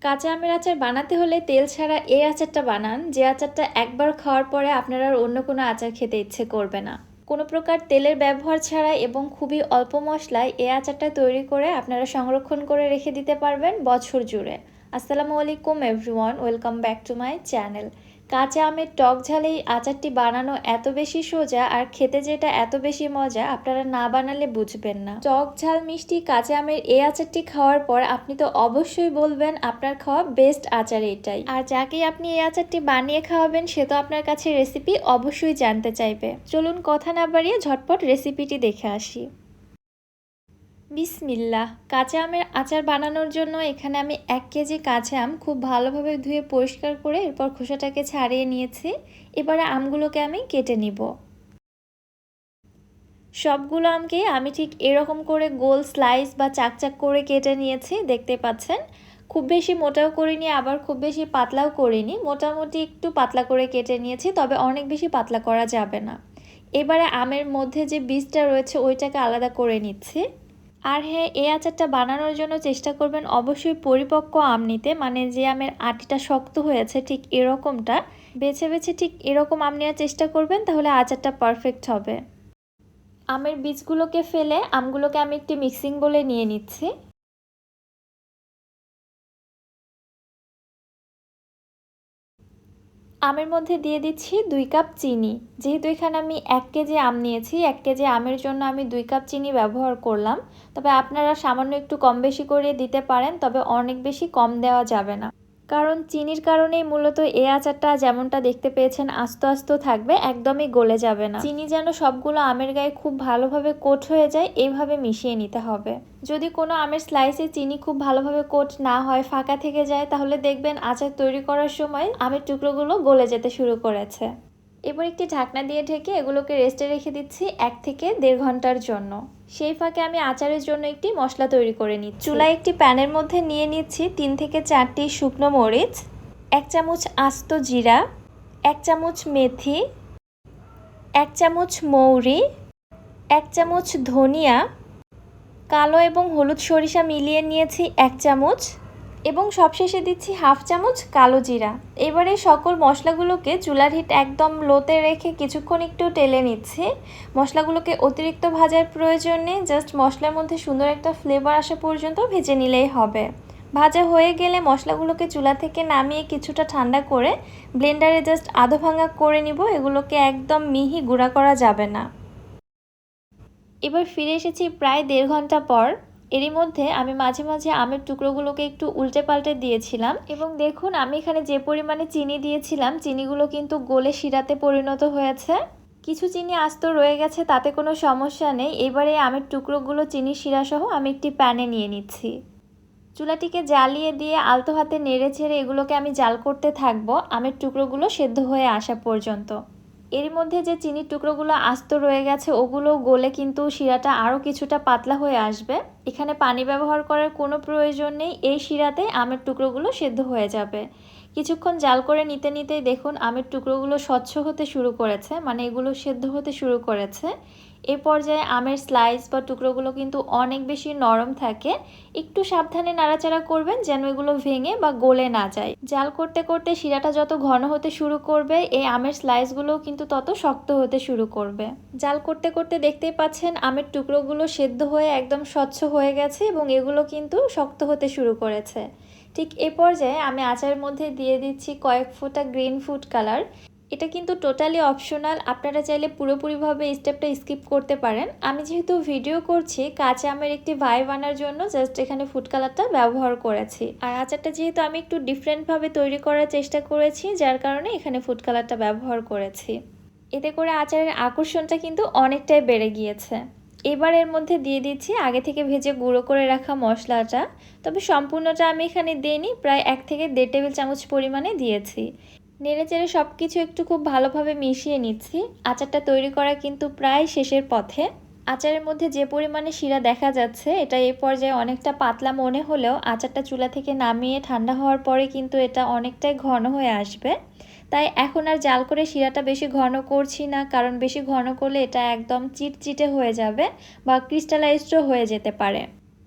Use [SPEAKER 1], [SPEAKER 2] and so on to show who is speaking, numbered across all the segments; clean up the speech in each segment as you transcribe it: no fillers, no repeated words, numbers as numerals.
[SPEAKER 1] কাঁচা আমের আচার বানাতে হলে তেল ছাড়া এই আচারটা বানান, যে আচারটা একবার খাওয়ার পরে আপনার আর অন্য কোনো আচার খেতে ইচ্ছে করবে না। কোনো প্রকার তেলের ব্যবহার ছাড়া এবং খুবই অল্প মশলায় এই আচারটা তৈরি করে আপনারা সংরক্ষণ করে রেখে দিতে পারবেন বছর জুড়ে। আসসালামু আলাইকুম everyone, welcome back to my channel. কাঁচা আমের টক ঝাল এই আচারটি বানানো এত বেশি সোজা, আর খেতে যেটা এত বেশি মজা আপনারা না বানালে বুঝবেন না। টক ঝাল মিষ্টি কাঁচা আমের এই আচারটি খাওয়ার পর আপনি তো অবশ্যই বলবেন আপনার খাওয়া বেস্ট আচার এটাই। আর যাকেই আপনি এই আচারটি বানিয়ে খাওয়াবেন সে তো আপনার কাছে রেসিপি অবশ্যই জানতে চাইবে। চলুন কথা না বাড়িয়ে ঝটপট রেসিপিটি দেখে আসি। বিসমিল্লাহ। কাঁচা আমের আচার বানানোর জন্য এখানে আমি 1 কেজি কাঁচা আম খুব ভালোভাবে ধুয়ে পরিষ্কার করে এরপর খোসাটাকে ছাড়িয়ে নিয়েছি। এবারে আমগুলোকে আমি কেটে নিব। সবগুলো আমকে আমি ঠিক এরকম করে গোল স্লাইস বা চাকচাক করে কেটে নিয়েছি, দেখতে পাচ্ছেন। খুব বেশি মোটাও করিনি, আবার খুব বেশি পাতলাও করিনি, মোটামুটি একটু পাতলা করে কেটে নিয়েছি, তবে অনেক বেশি পাতলা করা যাবে না। এবারে আমের মধ্যে যে বীজটা রয়েছে ওইটাকে আলাদা করে নিচ্ছি। আর হ্যাঁ, এই আচারটা বানানোর জন্য চেষ্টা করবেন অবশ্যই পরিপক্ক আম নিতে, মানে যে আমের আটিটা শক্ত হয়েছে ঠিক এরকমটা বেছে বেছে ঠিক এরকম আম নেওয়ার চেষ্টা করবেন, তাহলে আচারটা পারফেক্ট হবে। আমের বীজগুলোকে ফেলে আমগুলোকে আমি একটি মিক্সিং বোলে নিয়ে নিচ্ছি। আমের মধ্যে দিয়ে দিচ্ছি 2 কাপ চিনি। যেহেতু এখানে আমি 1 কেজি আম নিয়েছি, 1 কেজি আমের জন্য আমি 2 কাপ চিনি ব্যবহার করলাম। তবে আপনারা সামান্য একটু কম বেশি করে দিতে পারেন, তবে অনেক বেশি কম দেওয়া যাবে না, কারণ চিনির কারণেই মূলত এই আচারটা যেমনটা দেখতে পেয়েছেন আস্ত আস্ত থাকবে, একদমই গলে যাবে না। চিনি যেন সবগুলো আমের গায়ে খুব ভালোভাবে কোট হয়ে যায়, এইভাবে মিশিয়ে নিতে হবে। যদি কোনো আমের স্লাইসে চিনি খুব ভালোভাবে কোট না হয়, ফাঁকা থেকে যায়, তাহলে দেখবেন আচার তৈরি করার সময় আমের টুকরোগুলো গলে যেতে শুরু করেছে। এবার একটি ঢাকনা দিয়ে ঢেকে এগুলোকে রেস্টে রেখে দিচ্ছি 1 থেকে 1.5 ঘন্টার জন্য। সেই ফাঁকে আমি আচারের জন্য একটি মশলা তৈরি করে নিচ্ছি। চুলায় একটি প্যানের মধ্যে নিয়ে নিচ্ছি 3 থেকে 4টি শুকনো মরিচ, 1 চামচ আস্ত জিরা, 1 চামচ মেথি, 1 চামচ মৌরি, 1 চামচ ধনিয়া, কালো এবং হলুদ সরিষা মিলিয়ে নিয়েছি 1 চামচ, এবং সবশেষে দিচ্ছি 1/2 চামচ কালো জিরা। এবারে সকল মশলাগুলোকে চুলার হিট একদম লোতে রেখে কিছুক্ষণ একটু টেলে নিচ্ছি। মশলাগুলোকে অতিরিক্ত ভাজার প্রয়োজন নেই, জাস্ট মশলার মধ্যে সুন্দর একটা ফ্লেভার আসা পর্যন্ত ভেজে নিলেই হবে। ভাজা হয়ে গেলে মশলাগুলোকে চুলা থেকে নামিয়ে কিছুটা ঠান্ডা করে ব্লেন্ডারে জাস্ট আধো ভাঙা করে নিব। এগুলোকে একদম মিহি গুঁড়া করা যাবে না। এবার ফিরে এসেছি প্রায় 1.5 ঘন্টা পর। এরই মধ্যে আমি মাঝে মাঝে আমের টুকরোগুলোকে একটু উল্টে পাল্টে দিয়েছিলাম, এবং দেখুন আমি এখানে যে পরিমাণে চিনি দিয়েছিলাম চিনিগুলো কিন্তু গলে শিরাতে পরিণত হয়েছে। কিছু চিনি আস্ত রয়ে গেছে, তাতে কোনো সমস্যা নেই। এবারে আমের টুকরোগুলো চিনি শিরা সহ আমি একটি প্যানে নিয়ে নিচ্ছি। চুলাটিকে জ্বালিয়ে দিয়ে আলতো হাতে নেড়ে ছেড়ে এগুলোকে আমি জাল করতে থাকবো আমের টুকরোগুলো সেদ্ধ হয়ে আসা পর্যন্ত। এর মধ্যে যে চিনির টুকরোগুলো আস্ত রয়ে গেছে ওগুলো গলে কিন্তু শিরাটা আরও কিছুটা পাতলা হয়ে আসবে। এখানে পানি ব্যবহার করার কোনো প্রয়োজন নেই, এই শিরাতে আমের টুকরোগুলো সেদ্ধ হয়ে যাবে। কিছুক্ষণ জাল করে নিতে নিতেই দেখুন আমের টুকরোগুলো স্বচ্ছ হতে শুরু করেছে, মানে এগুলো সেদ্ধ হতে শুরু করেছে। এ পর্যায়ে আমের স্লাইস বা টুকরোগুলো কিন্তু অনেক বেশি নরম থাকে। একটু সাবধানে নাড়াচাড়া করবেন যেন এগুলো ভেঙে বা গলে না যায়। জাল করতে করতে শিরাটা যত ঘন হতে শুরু করবে এই আমের স্লাইসগুলোও কিন্তু তত শক্ত হতে শুরু করবে। জাল করতে করতে দেখতেই পাচ্ছেন আমের টুকরোগুলো সেদ্ধ হয়ে একদম স্বচ্ছ হয়ে গেছে এবং এগুলো কিন্তু শক্ত হতে শুরু করেছে। ঠিক এ পর্যায়ে আমি আচারের মধ্যে দিয়ে দিচ্ছি কয়েক ফোঁটা গ্রিন ফুড কালার। এটা কিন্তু টোটালি অপশনাল, আপনারা চাইলে পুরোপুরিভাবে স্টেপটা স্কিপ করতে পারেন। আমি যেহেতু ভিডিও করছি কাঁচা আমের একটি ভাইব আনার জন্য জাস্ট এখানে ফুড কালারটা ব্যবহার করেছি। আর আচারটা যেহেতু আমি একটু ডিফারেন্টভাবে তৈরি করার চেষ্টা করেছি, যার কারণে এখানে ফুড কালারটা ব্যবহার করেছি। এতে করে আচারের আকর্ষণটা কিন্তু অনেকটাই বেড়ে গিয়েছে। এবার এর মধ্যে দিয়ে দিচ্ছি আগে থেকে ভেজে গুঁড়ো করে রাখা মশলাটা, তবে সম্পূর্ণটা আমি এখানে দিইনি, প্রায় 1 থেকে 1.5 টেবিল চামচ পরিমাণে দিয়েছি। নেড়েচেড়ে সব কিছু একটু খুব ভালোভাবে মিশিয়ে নিচ্ছি। আচারটা তৈরি করা কিন্তু প্রায় শেষের পথে। আচারের মধ্যে যে পরিমাণে শিরা দেখা যাচ্ছে এটা এই পর্যায়ে অনেকটা পাতলা মনে হলেও আচারটা চুলা থেকে নামিয়ে ঠান্ডা হওয়ার পরে কিন্তু এটা অনেকটাই ঘন হয়ে আসবে। তাই এখন আর জাল করে শিরাটা বেশি ঘন করছি না, কারণ বেশি ঘন করলে এটা একদম চিটচিটে হয়ে যাবে বা ক্রিস্টালাইজডও হয়ে যেতে পারে।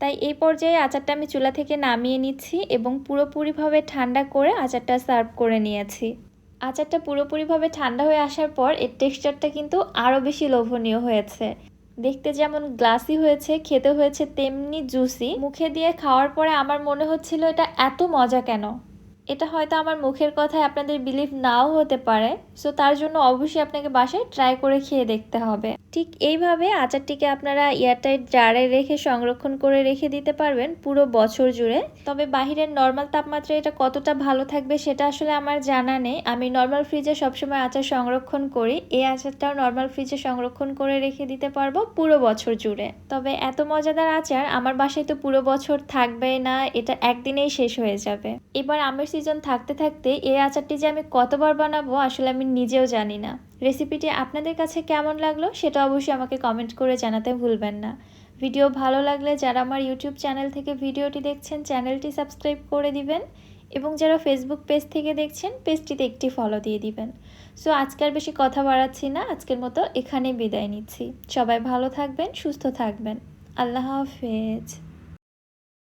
[SPEAKER 1] তাই এই পর্যায়ে আচারটা আমি চুলা থেকে নামিয়ে নিচ্ছি এবং পুরোপুরিভাবে ঠান্ডা করে আচারটা সার্ভ করে নিয়েছি। আচারটা পুরোপুরিভাবে ঠান্ডা হয়ে আসার পর এর টেক্সচারটা কিন্তু আরও বেশি লোভনীয় হয়েছে। দেখতে যেমন গ্লাসি হয়েছে, খেতে হয়েছে তেমনি জুসি। মুখে দিয়ে খাওয়ার পরে আমার মনে হচ্ছিল এটা এত মজা কেন। এটা হয়তো আমার মুখের কথায় আপনাদের বিলিভ নাও হতে পারে, সো তার জন্য অবশ্যই আপনাকে বাসায় ট্রাই করে খেয়ে দেখতে হবে। ঠিক এইভাবে আচারটিকে আপনারা এয়ারটাইট জারে রেখে সংরক্ষণ করে রেখে দিতে পারবেন পুরো বছর জুড়ে। তবে বাহিরের নর্মাল তাপমাত্রায় এটা কতটা ভালো থাকবে সেটা আসলে আমার জানা নেই। আমি নর্মাল ফ্রিজে সবসময় আচার সংরক্ষণ করি, এই আচারটাও নর্মাল ফ্রিজে সংরক্ষণ করে রেখে দিতে পারবো পুরো বছর জুড়ে। তবে এত মজাদার আচার আমার বাসায় তো পুরো বছর থাকবেই না, এটা একদিনেই শেষ হয়ে যাবে। এবার আমের সিজন থাকতে থাকতে এই আচারটি যে আমি কতবার বানাবো আসলে আমি নিজেও জানি না। রেসিপিটি আপনাদের কাছে কেমন লাগলো সেটা অবশ্যই আমাকে কমেন্ট করে জানাতে ভুলবেন না। ভিডিও ভালো লাগলে যারা আমার ইউটিউব চ্যানেল থেকে ভিডিওটি দেখছেন চ্যানেলটি সাবস্ক্রাইব করে দিবেন এবং যারা ফেসবুক পেজ থেকে দেখছেন পেজটিতে একটি ফলো দিয়ে দিবেন। সো আজকের বেশি কথা বাড়াচ্ছি না, আজকের মতো এখানেই বিদায় নিচ্ছি। সবাই ভালো থাকবেন, সুস্থ থাকবেন। আল্লাহ হাফেজ।